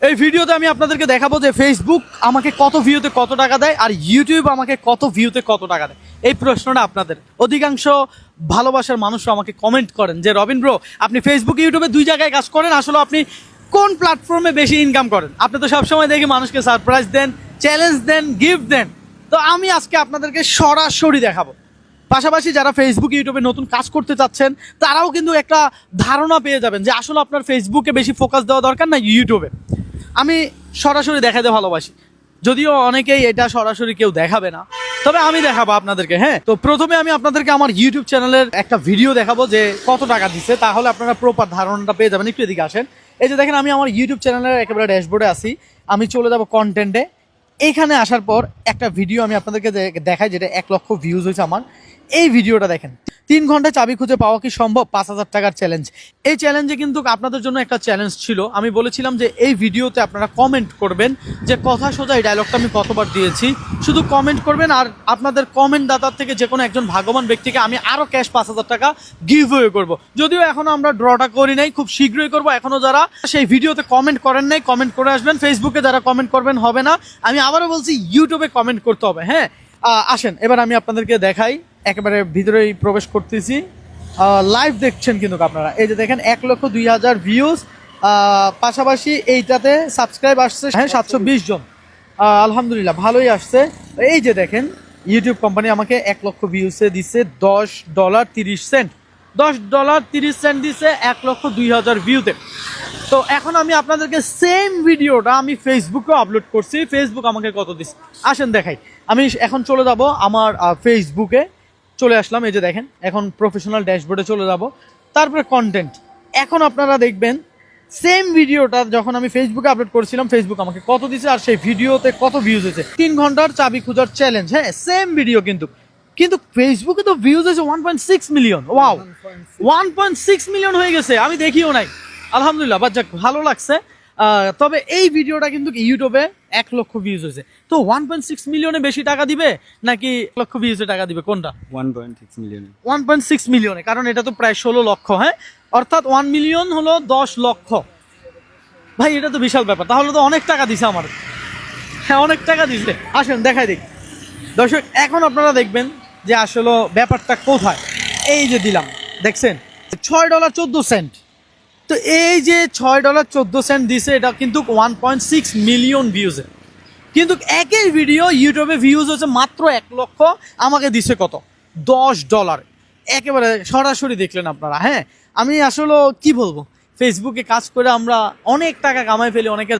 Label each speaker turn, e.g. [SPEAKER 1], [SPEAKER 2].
[SPEAKER 1] এই ভিডিওতে আমি আপনাদেরকে দেখাবো যে ফেসবুক আমাকে কত ভিউতে কত টাকা দেয় আর ইউটিউব আমাকে কত ভিউতে কত টাকা দেয়। এই প্রশ্নটা আপনাদের অধিকাংশ ভালোবাসার মানুষরা আমাকে কমেন্ট করেন যে রবিন ব্রো, আপনি ফেসবুক ইউটিউবে দুই জায়গায় কাজ করেন, আসলে আপনি কোন প্ল্যাটফর্মে বেশি ইনকাম করেন? আপনি তো সবসময় দেখি মানুষকে সারপ্রাইজ দেন, চ্যালেঞ্জ দেন, গিফট দেন। তো আমি আজকে আপনাদেরকে সরাসরি দেখাবো। পাশাপাশি যারা ফেসবুক ইউটিউবে নতুন কাজ করতে চাচ্ছেন তারাও কিন্তু একটা ধারণা পেয়ে যাবেন যে আসলে আপনার ফেসবুকে বেশি ফোকাস দেওয়া দরকার না ইউটিউবে। আমি সরাসরি দেখাতে ভালোবাসি, যদিও অনেকেই এটা সরাসরি কেউ দেখাবে না, তবে আমি দেখাবো আপনাদেরকে। হ্যাঁ, তো প্রথমে আমি আপনাদেরকে আমার ইউটিউব চ্যানেলের একটা ভিডিও দেখাবো যে কত টাকা দিচ্ছে, তাহলে আপনারা প্রপার ধারণাটা পেয়ে যাবেন। একটু এদিকে আসেন। এই যে দেখেন, আমি আমার ইউটিউব চ্যানেলের একেবারে ড্যাশবোর্ডে আছি। আমি চলে যাব কন্টেন্টে। এইখানে আসার পর একটা ভিডিও আমি আপনাদেরকে দেখাই যেটা 1 লক্ষ ভিউজ হয়েছে আমার। এই ভিডিওটা দেখেন, 3 ঘন্টায় চাবি খুঁজে পাওয়া কি সম্ভব? 5,000 টাকার চ্যালেঞ্জ। এই চ্যালেঞ্জে কিন্তু আপনাদের জন্য একটা চ্যালেঞ্জ ছিল। আমি বলেছিলাম যে এই ভিডিওতে আপনারা কমেন্ট করবেন যে কথা সোজা এই ডায়লগটা আমি কতবার দিয়েছি, শুধু কমেন্ট করবেন। আর আপনাদের কমেন্ট দাতার থেকে যে কোনো একজন ভাগ্যবান ব্যক্তিকে আমি আরও ক্যাশ 5,000 টাকা গিভওয়ে করব। যদিও এখনও আমরা ড্রটা করি নাই, খুব শীঘ্রই করবো। এখনও যারা সেই ভিডিওতে কমেন্ট করেন নাই, কমেন্ট করে আসবেন। ফেসবুকে যারা কমেন্ট করবেন হবে না, আমি আবারও বলছি ইউটিউবে কমেন্ট করতে হবে। হ্যাঁ, আসেন এবার আমি আপনাদেরকে দেখাই। একেবারে ভিতরেই প্রবেশ করতেছি। লাইভ দেখছেন কিন্তু আপনারা। এই যে দেখেন 1,02,000 ভিউজ, পাশাপাশি এইটাতে সাবস্ক্রাইব আসছে 720 জন। আলহামদুলিল্লাহ ভালোই আসছে। এই যে দেখেন, ইউটিউব কোম্পানি আমাকে 1 লক্ষ ভিউসে দিচ্ছে $10.30। $10.30 দিচ্ছে 1,02,000 ভিউতে। তো এখন আমি আপনাদেরকে সেম ভিডিওটা আমি ফেসবুকে আপলোড করছি। ফেসবুক আমাকে কত দিচ্ছে আসেন দেখাই। আমি এখন চলে যাব আমার ফেসবুকে। চলে আসলাম। এই যে দেখেন, এখন প্রফেশনাল ড্যাশবোর্ডে চলে যাব, তারপরে কন্টেন্ট। এখন আপনারা দেখবেন সেম ভিডিওটা যখন আমি ফেসবুকে আপলোড করেছিলাম, ফেসবুক আমাকে কত দিচ্ছে আর সেই ভিডিওতে কত ভিউজ হয়েছে। 3 ঘন্টার চাবি খোঁজার চ্যালেঞ্জ। হ্যাঁ, সেম ভিডিও কিন্তু ফেসবুকে তো ভিউজ হয়েছে 1.6 মিলিয়ন। ওয়াও, 1.6 মিলিয়ন হয়ে গেছে, আমি দেখিও নাই। আলহামদুলিল্লাহ, বাদ যাক, ভালো লাগছে। তবে এই ভিডিওটা কিন্তু ইউটিউবে 1 লক্ষ ভিউজ হয়েছে। তো 1.6 মিলিয়নে বেশি টাকা দিবে নাকি 1 লক্ষ ভিউজে টাকা দিবে, কোনটা?
[SPEAKER 2] 1.6 মিলিয়নে।
[SPEAKER 1] 1.6 মিলিয়নে, কারণ এটা তো প্রায় 16 লক্ষ। হ্যাঁ, অর্থাৎ 1 মিলিয়ন হলো 10 লক্ষ। ভাই, এটা তো বিশাল ব্যাপার। তাহলে তো অনেক টাকা দিছে আমার। হ্যাঁ, অনেক টাকা দিছে। আসেন দেখাই দিই দর্শক। এখন আপনারা দেখবেন যে আসলে ব্যাপারটা কোথায়। এই যে দিলাম, দেখছেন $6.14। তো এই যে $6.14 দিছে, এটা কিন্তু 1.6 মিলিয়ন ভিউজে। কিন্তু একই ভিডিও ইউটিউবে ভিউজ হচ্ছে মাত্র 1 লক্ষ, আমাকে দিছে কত? $10। একেবারে সরাসরি দেখলেন আপনারা। হ্যাঁ, আমি আসলে কি বলবো, ফেসবুকে কাজ করে আমরা অনেক টাকা কামাই ফেলি, অনেকের